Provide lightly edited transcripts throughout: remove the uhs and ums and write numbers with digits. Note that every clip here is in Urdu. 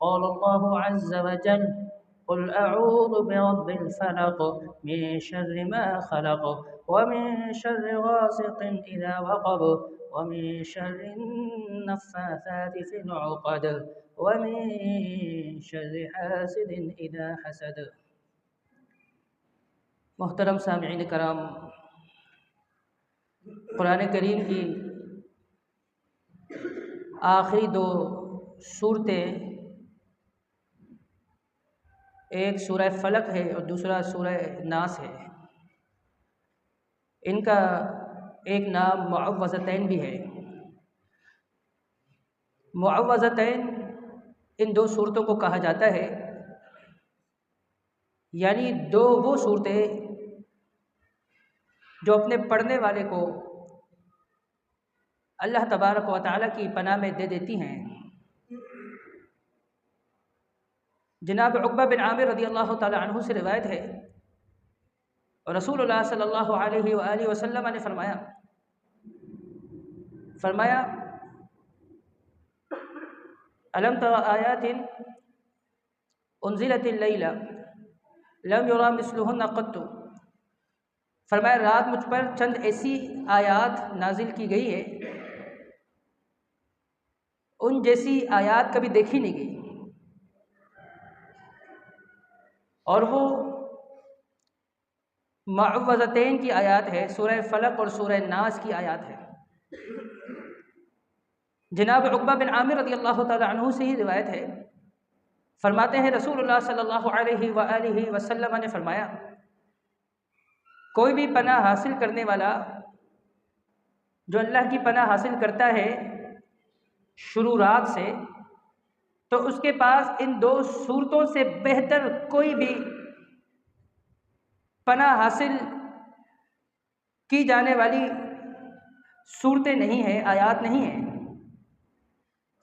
قال الله عز وجل: قل أعوذ برب الفلق من شر ما خلق ومن شر غاسق إذا وقب ومن شر النفاثات في العقد ومن شر حاسد إذا حسد۔ محترم سامعین کرام، قرآن کریم کی آخری دو صورتیں، ایک سورہ فلق ہے اور دوسرا سورہ ناس ہے، ان کا ایک نام معوذتین بھی ہے۔ معوذتین ان دو صورتوں کو کہا جاتا ہے، یعنی دو وہ صورتیں جو اپنے پڑھنے والے کو اللہ تبارک و تعالیٰ کی پناہ میں دے دیتی ہیں۔ جناب عقبہ بن عامر رضی اللہ تعالی عنہ سے روایت ہے، اور رسول اللہ صلی اللہ علیہ وآلہ وسلم نے فرمایا الم تر آیات انزلت اللیل لم یری مثلہن قط، فرمایا رات مجھ پر چند ایسی آیات نازل کی گئی ہے، ان جیسی آیات کبھی دیکھی نہیں گئی، اور وہ معوذتین کی آیات ہے، سورہ فلق اور سورہ ناس کی آیات ہے۔ جناب عقبہ بن عامر رضی اللہ تعالی عنہ سے ہی روایت ہے، فرماتے ہیں رسول اللہ صلی اللہ علیہ وآلہ وسلم نے فرمایا، کوئی بھی پناہ حاصل کرنے والا جو اللہ کی پناہ حاصل کرتا ہے شروع رات سے، تو اس کے پاس ان دو صورتوں سے بہتر کوئی بھی پناہ حاصل کی جانے والی صورتیں نہیں ہیں، آیات نہیں ہیں۔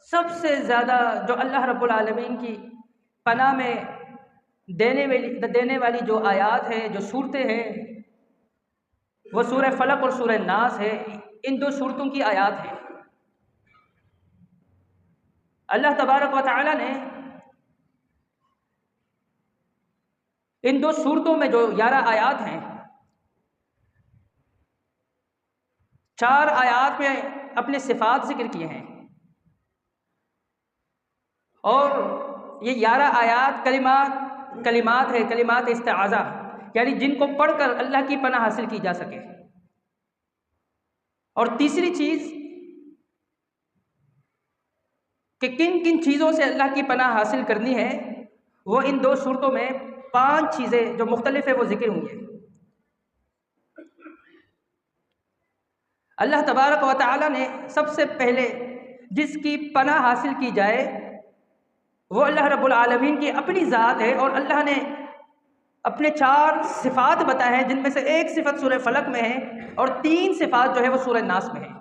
سب سے زیادہ جو اللہ رب العالمین کی پناہ میں دینے والی جو آیات ہیں، جو صورتیں ہیں، وہ سورہ فلق اور سورہ ناس ہے۔ ان دو صورتوں کی آیات ہیں۔ اللہ تبارک و تعالی نے ان دو صورتوں میں جو 11 آیات ہیں، 4 آیات میں اپنے صفات ذکر کیے ہیں، اور یہ 11 آیات کلمات ہے، کلمات استعاذہ، یعنی جن کو پڑھ کر اللہ کی پناہ حاصل کی جا سکے۔ اور تیسری چیز کہ کن کن چیزوں سے اللہ کی پناہ حاصل کرنی ہے، وہ ان دو صورتوں میں 5 چیزیں جو مختلف ہیں وہ ذکر ہوئی ہیں۔ اللہ تبارک و تعالی نے سب سے پہلے جس کی پناہ حاصل کی جائے وہ اللہ رب العالمین کی اپنی ذات ہے، اور اللہ نے اپنے 4 صفات بتائے ہیں، جن میں سے ایک صفت سورہ فلق میں ہے اور 3 صفات جو ہے وہ سورہ ناس میں ہے۔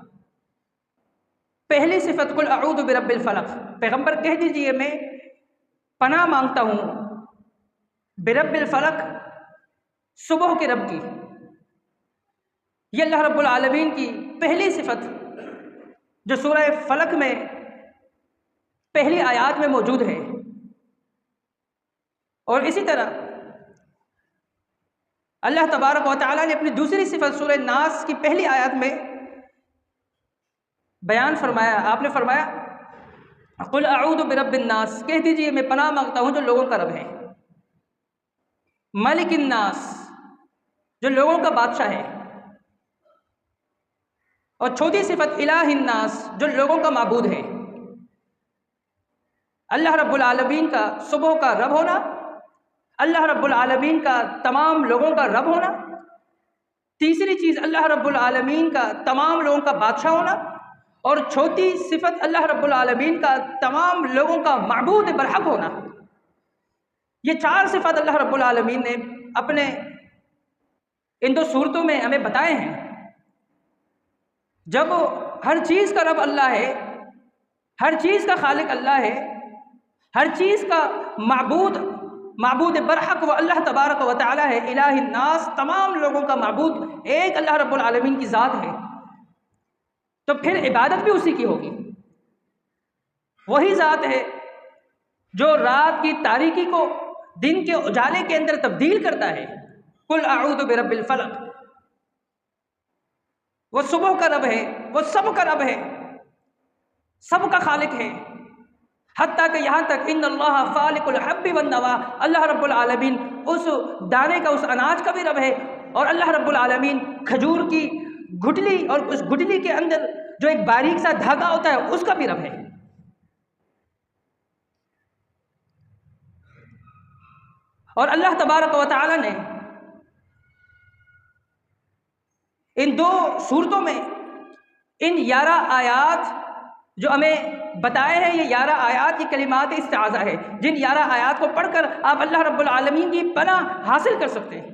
پہلی صفت قل اعوذ برب الفلق، پیغمبر کہہ دیجئے میں پناہ مانگتا ہوں برب الفلق، صبح کے رب کی۔ یہ اللہ رب العالمین کی پہلی صفت جو سورہ فلق میں پہلی آیات میں موجود ہے۔ اور اسی طرح اللہ تبارک و تعالیٰ نے اپنی دوسری صفت سورہ ناس کی پہلی آیات میں بیان فرمایا۔ آپ نے فرمایا قل اعوذ برب الناس، کہہ دیجئے میں پناہ مانگتا ہوں جو لوگوں کا رب ہے، ملک الناس، جو لوگوں کا بادشاہ ہے، اور چوتھی صفت الہ الناس، جو لوگوں کا معبود ہے۔ اللہ رب العالمین کا صبح کا رب ہونا، اللہ رب العالمین کا تمام لوگوں کا رب ہونا، تیسری چیز اللہ رب العالمین کا تمام لوگوں کا بادشاہ ہونا، اور چوتھی صفت اللہ رب العالمین کا تمام لوگوں کا معبود برحق ہونا۔ یہ 4 صفات اللہ رب العالمین نے اپنے ان دو صورتوں میں ہمیں بتائے ہیں۔ جب ہر چیز کا رب اللہ ہے، ہر چیز کا خالق اللہ ہے، ہر چیز کا معبود برحق وہ اللہ تبارک و تعالی ہے، الہ الناس، تمام لوگوں کا معبود ایک اللہ رب العالمین کی ذات ہے، تو پھر عبادت بھی اسی کی ہوگی۔ وہی ذات ہے جو رات کی تاریکی کو دن کے اجالے کے اندر تبدیل کرتا ہے. قل اعوذ برب الفلق. وہ صبح کا رب ہے، وہ سب کا رب ہے، سب کا خالق ہے. حتیٰ کہ یہاں تک ان اللہ فالق الحب والنوا، اللہ رب العالمین اس دانے کا، اس اناج کا بھی رب ہے، اور اللہ رب العالمین کھجور کی گٹلی اور اس گٹلی کے اندر جو ایک باریک سا دھاگا ہوتا ہے اس کا بھی رب ہے. اور اللہ تبارک و تعالی نے ان 2 صورتوں میں ان 11 آیات جو ہمیں بتائے ہیں، یہ 11 آیات کی کلمات استعاذہ ہے، جن 11 آیات کو پڑھ کر آپ اللہ رب العالمین کی پناہ حاصل کر سکتے ہیں.